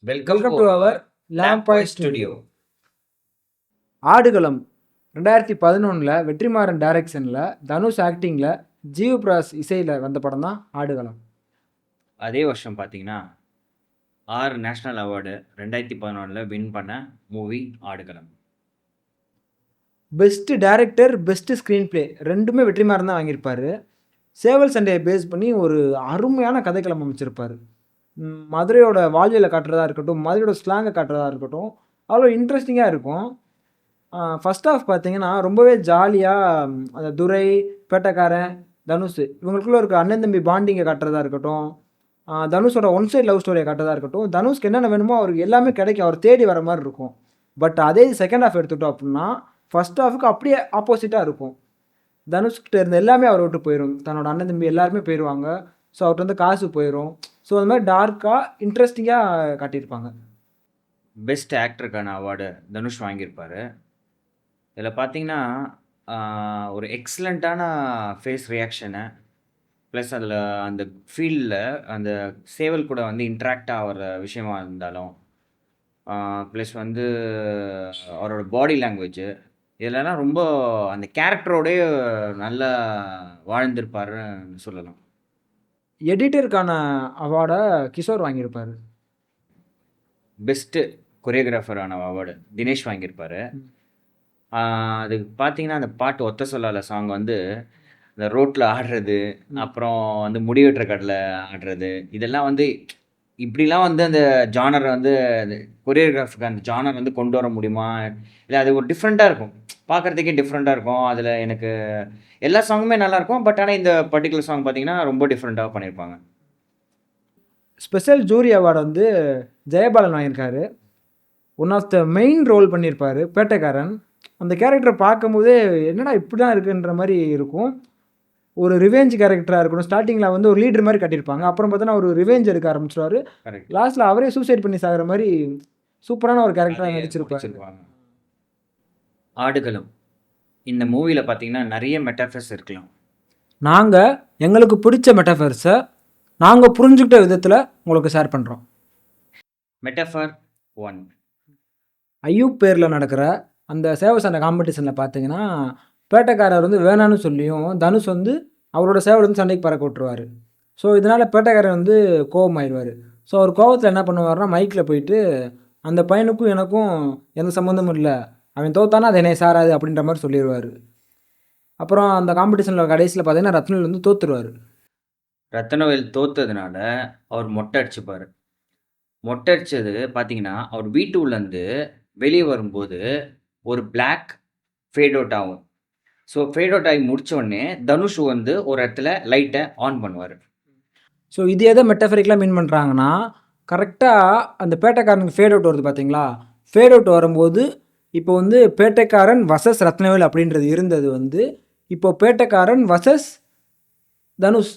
Welcome welcome to to our our lamp point studio. Aadukalam 2011 Vetrimaaran டைரக்ஷனில் தனுஷ் ஆக்டிங்கில் ஜீவ் பிராஸ் இசையில் வந்த படம் தான் ஆடுகளம். அதே வருஷம் பார்த்தீங்கன்னா 6 நேஷ்னல் அவார்டு 2011 வின் பண்ண movie Aadukalam. Best director best screenplay ரெண்டுமே வெற்றிமாறன் தான் வாங்கியிருப்பார். சேவல் சண்டையை பேஸ் பண்ணி ஒரு அருமையான கதைக்களம் அமைச்சிருப்பார். மதுரையோட வாழ்வியலை காட்டுறதா இருக்கட்டும், மதுரையோட ஸ்லாங்கை காட்டுறதா இருக்கட்டும், அவ்வளோ இன்ட்ரெஸ்டிங்காக இருக்கும். ஃபர்ஸ்ட் ஹாஃப் பார்த்தீங்கன்னா ரொம்பவே ஜாலியாக அந்த துரை, பேட்டைக்காரன், தனுஷ் இவங்களுக்குள்ள இருக்க அண்ணன் தம்பி பாண்டிங்கை காட்டுறதா இருக்கட்டும், தனுஷோட ஒன் சைட் லவ் ஸ்டோரியை காட்டுறதா இருக்கட்டும், தனுஷ்க்கு என்னென்ன வேணுமோ அவருக்கு எல்லாமே கிடைக்கும், அவர் தேடி வர மாதிரி இருக்கும். பட் அதே செகண்ட் ஹாஃப் எடுத்துட்டோம் அப்படின்னா ஃபர்ஸ்ட் ஹாஃபுக்கு அப்படியே ஆப்போசிட்டாக இருக்கும். தனுஷ்கிட்ட இருந்த எல்லாமே அவரை விட்டு போயிடும். தன்னோட அண்ணன் தம்பி எல்லாருமே போயிடுவாங்க. ஸோ அவர்கிட்ட வந்து காசு போயிடும். ஸோ அந்த மாதிரி டார்க்காக இன்ட்ரெஸ்டிங்காக காட்டியிருப்பாங்க. பெஸ்ட் ஆக்டருக்கான அவார்டு தனுஷ் வாங்கியிருப்பார். இதில் பார்த்தீங்கன்னா ஒரு எக்ஸலண்ட்டான ஃபேஸ் ரியாக்ஷனு ப்ளஸ் அதில் அந்த ஃபீல்டில் அந்த சேவல் கூட வந்து இன்ட்ராக்ட் ஆகிற விஷயமா இருந்தாலும் ப்ளஸ் வந்து அவரோட பாடி லாங்குவேஜு இதெல்லாம் ரொம்ப அந்த கேரக்டரோடய நல்லா வாழ்ந்திருப்பாருன்னு சொல்லலாம். எடிட்டருக்கான அவார்டை கிஷோர் வாங்கியிருப்பார். பெஸ்ட்டு கொரியோகிராஃபரான அவார்டு தினேஷ் வாங்கியிருப்பார். அதுக்கு பார்த்தீங்கன்னா அந்த பாட்டு ஒத்த சொல்லால சாங் வந்து இந்த ரோட்டில் ஆடுறது, அப்புறம் வந்து முடி வெட்டுற கடையில் ஆடுறது, இதெல்லாம் வந்து இப்படிலாம் வந்து அந்த ஜானர் வந்து கொரியோகிராஃபுக்கு அந்த ஜானர் வந்து கொண்டு வர முடியுமா? இல்லை அது ஒரு டிஃப்ரெண்ட்டாக இருக்கும், பார்க்குறதுக்கே டிஃப்ரெண்ட்டாக இருக்கும். அதில் எனக்கு எல்லா சாங்குமே நல்லாயிருக்கும். பட் ஆனால் இந்த பர்டிகுலர் சாங் பார்த்தீங்கன்னா ரொம்ப டிஃப்ரெண்ட்டாக பண்ணியிருப்பாங்க. ஸ்பெஷல் ஜூரி அவார்டு வந்து ஜெயபாலன் வாங்கியிருக்காரு. One of the main role பண்ணியிருப்பார் பேட்டைக்காரன். அந்த கேரக்டரை பார்க்கும்போதே என்னடா இப்படி தான் இருக்குன்ற மாதிரி இருக்கும். ஒரு ரிவெஞ்ச் கேரக்டராக இருக்கணும். ஸ்டார்டிங்கில் வந்து ஒரு லீடர் மாதிரி கட்டியிருப்பாங்க. அப்புறம் பார்த்தோன்னா ஒரு ரிவெஞ்ச் எடுக்க ஆரம்பிச்சிருவாரு. கரெக்ட். லாஸ்ட்டில் அவரே சூசைட் பண்ணி சாகிற மாதிரி சூப்பரான ஒரு கேரக்டராக நடிச்சிருப்பாங்க. ஆடுகளம் இந்த மூவியில் பார்த்தீங்கன்னா நிறைய மெட்டாஃபர்ஸ் இருக்கலாம். நாங்கள் எங்களுக்கு பிடிச்ச மெட்டாஃபர்ஸை நாங்கள் புரிஞ்சுக்கிட்ட விதத்தில் உங்களுக்கு ஷேர் பண்ணுறோம். மெட்டாஃபர் 1. ஐயூப் பேரில் நடக்கிற அந்த சேவை சண்டை காம்படிஷனில் பார்த்தீங்கன்னா பேட்டைக்காரர் வந்து வேணான்னு சொல்லியும் தனுஷ் வந்து அவரோட சேவல் வந்து சண்டைக்கு பறக்க விட்டுருவார். ஸோ இதனால் பேட்டைக்காரர் வந்து கோபமாயிடுவார். ஸோ அவர் கோபத்தில் என்ன பண்ணுவார்னா மைக்கில் போயிட்டு அந்த பையனுக்கும் எனக்கும் எந்த சம்மந்தமும் இல்லை, அவன் தோத்தானா அது என்னை சாராது அப்படின்ற மாதிரி சொல்லிடுவார். அப்புறம் அந்த காம்படிஷனில் கடைசியில் பார்த்தீங்கன்னா ரத்னவேல் வந்து தோத்துருவார். ரத்னவேல் தோத்ததுனால அவர் மொட்டை அடிச்சுப்பார். மொட்டை அடித்தது பார்த்தீங்கன்னா அவர் வீட்டு உள்ளேருந்து வெளியே வரும்போது ஒரு பிளாக் ஃபேட் அவுட் ஆகும். ஸோ ஃபேட் அவுட் ஆகி முடித்தோடனே தனுஷ் வந்து ஒரு இடத்துல லைட்டை ஆன் பண்ணுவார். ஸோ இது எதை மெட்டஃபரிக்கலாக மீன் பண்ணுறாங்கன்னா கரெக்டாக அந்த பேட்டைக்காரனுக்கு ஃபேட் அவுட் வருது பார்த்தீங்களா. ஃபேட் அவுட் வரும்போது இப்போ வந்து பேட்டைக்காரன் வசஸ் ரத்னவேல் அப்படின்றது இருந்தது வந்து இப்போ பேட்டைக்காரன் வசஸ் தனுஷ்,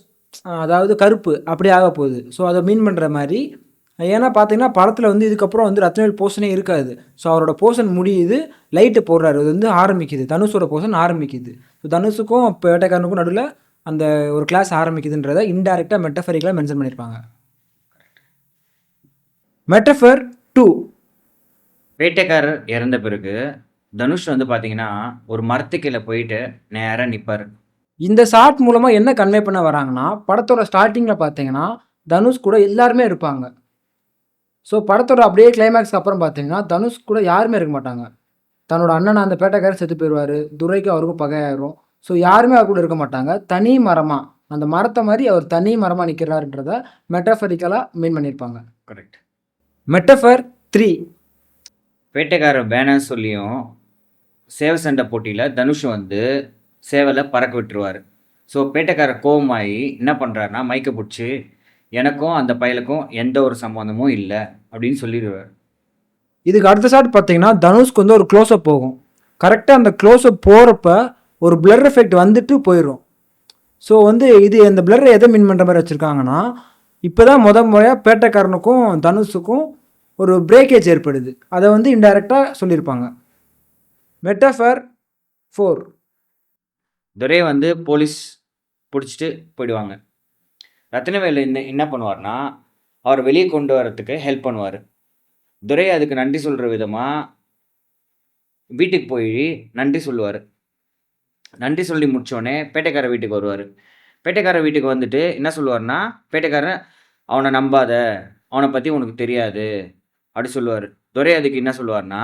அதாவது கருப்பு அப்படி ஆக போகுது. ஸோ அதை மீன் பண்ணுற மாதிரி. ஏன்னா பார்த்தீங்கன்னா படத்தில் வந்து இதுக்கப்புறம் வந்து ரத்னவேல் போர்ஷனே இருக்காது. ஸோ அவரோட போர்ஷன் முடியுது, லைட்டு போடுறாரு, அது வந்து ஆரம்பிக்குது, தனுஷோட போர்ஷன் ஆரம்பிக்குது. ஸோ தனுஷுக்கும் பேட்டைக்காரனுக்கும் நடுவில் அந்த ஒரு கிளாஸ் ஆரம்பிக்குதுன்றதை இன்டைரக்டாக மெட்டஃபரிக்கலாக மென்ஷன் பண்ணியிருப்பாங்க. மெட்டஃபர் 2. வேட்டைக்காரர் இறந்த பிறகு தனுஷ் வந்து பார்த்தீங்கன்னா ஒரு மரத்துக்கீழே போயிட்டு நேராக நிற்பார். இந்த ஷார்ட் மூலமாக என்ன கன்வே பண்ண வராங்கன்னா படத்தோட ஸ்டார்டிங்கில் பார்த்தீங்கன்னா தனுஷ் கூட எல்லாருமே இருப்பாங்க. ஸோ படத்தோட அப்படியே கிளைமேக்ஸ்க்கு அப்புறம் பார்த்தீங்கன்னா தனுஷ் கூட யாருமே இருக்க மாட்டாங்க. தன்னோட அண்ணன் அந்த பேட்டைக்காரர் செத்து போயிடுவார், துரைக்கும் அவருக்கும் பகையாயிரும். ஸோ யாருமே அவர் கூட இருக்க மாட்டாங்க. தனி மரமாக அந்த மரத்தை மாதிரி அவர் தனி மரமாக நிற்கிறாருன்றத மெட்டஃபரிக்கலாக மீன் பண்ணியிருப்பாங்க. கரெக்ட். மெட்டஃபர் 3. வேட்டைக்காரர் வேணான்னு சொல்லியும் சேவை சண்டை போட்டியில் தனுஷ் வந்து சேவலை பறக்க விட்டுருவார். ஸோ பேட்டைக்காரர் கோபமாகி என்ன பண்ணுறாருனா மைக்கை பிடிச்சி எனக்கும் அந்த பயலுக்கும் எந்த ஒரு சம்மந்தமும் இல்லை அப்படின்னு சொல்லிடுவார். இதுக்கு அடுத்த ஷாட் பார்த்தீங்கன்னா தனுஷ்க்கு வந்து ஒரு க்ளோஸ்அப் போகும். கரெக்டாக அந்த க்ளோஸ்அப் போகிறப்ப ஒரு பிளர் எஃபெக்ட் வந்துட்டு போயிடும். ஸோ வந்து இது இந்த பிளரை எதை மீன் பண்ணுற மாதிரி வச்சுருக்காங்கன்னா இப்போ தான் முறையாக பேட்டைக்காரனுக்கும் தனுஷுக்கும் ஒரு பிரேக்கேஜ் ஏற்படுது, அதை வந்து இன்டைரக்டாக சொல்லியிருப்பாங்க. மெட்டஃபர் 4. துரை வந்து போலீஸ் பிடிச்சிட்டு போயிடுவாங்க. ரத்னவேல் என்ன பண்ணுவார்னா அவர் வெளியே கொண்டு வரத்துக்கு ஹெல்ப் பண்ணுவார். துரை அதுக்கு நன்றி சொல்கிற விதமாக வீட்டுக்கு போய் நன்றி சொல்லுவார். நன்றி சொல்லி முடிச்சோடனே பேட்டைக்கார வீட்டுக்கு வருவார். பேட்டைக்கார வீட்டுக்கு வந்துட்டு என்ன சொல்லுவார்னா, பேட்டைக்காரன் அவனை நம்பாத, அவனை பற்றி உனக்கு தெரியாது அப்படி சொல்லுவார். துரை அதுக்கு என்ன சொல்லுவார்னா,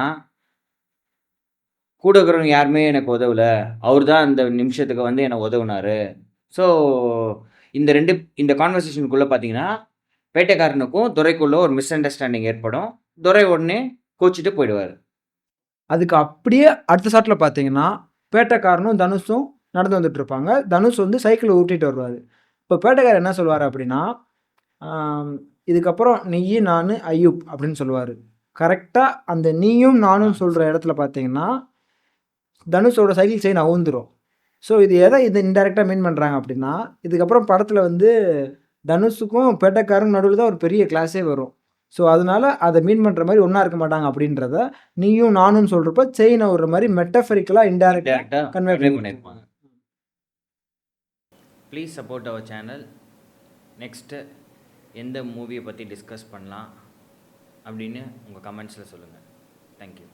கூட இருக்கிறவங்க யாருமே எனக்கு உதவல, அவர் தான் அந்த நிமிஷத்துக்கு வந்து எனக்கு உதவுனாரு. ஸோ இந்த கான்வர்சேஷனுக்குள்ளே பார்த்தீங்கன்னா, பேட்டைக்காரனுக்கும் துரைக்குள்ள ஒரு மிஸ் அண்டர்ஸ்டாண்டிங் ஏற்படும். துரை உடனே கோச்சிட்டு போயிடுவார். அதுக்கு அப்படியே அடுத்த ஷாட்டில் பார்த்தீங்கன்னா, பேட்டைக்காரனும் தனுஷும் நடந்து வந்துட்டு இருப்பாங்க. தனுஷ் வந்து சைக்கிளை ஓட்டிட்டு வருவார். இப்போ பேட்டைக்காரர் என்ன சொல்வார் அப்படின்னா, இதுக்கப்புறம் நீயி, நான், ஐயூப் அப்படின்னு சொல்லுவார். கரெக்டாக அந்த நீயும் நானும் சொல்கிற இடத்துல பார்த்தீங்கன்னா, தனுஷோட சைக்கிள் செயின் அவுந்துரும். ஸோ இது இன்டெரக்டாக மீன் பண்ணுறாங்க அப்படின்னா, இதுக்கப்புறம் படத்தில் வந்து தனுஷுக்கும் பேட்டைக்காரனுக்கும் நடுவில் தான் ஒரு பெரிய கிளாஸே வரும். ஸோ அதனால அதை மீன் பண்ணுற மாதிரி ஒன்றா இருக்க மாட்டாங்க அப்படின்றத நீயும் நானும் சொல்கிறப்ப செயினை ஒரு மாதிரி மெட்டஃபரிக்கலாக இன்டெரக்டாக கன்வே பண்ணியிருப்பாங்க. Please support our channel. Next எந்த மூவியை பற்றி டிஸ்கஸ் பண்ணலாம் அப்படின்னு உங்கள் கமெண்ட்ஸில் சொல்லுங்கள். தேங்க்யூ.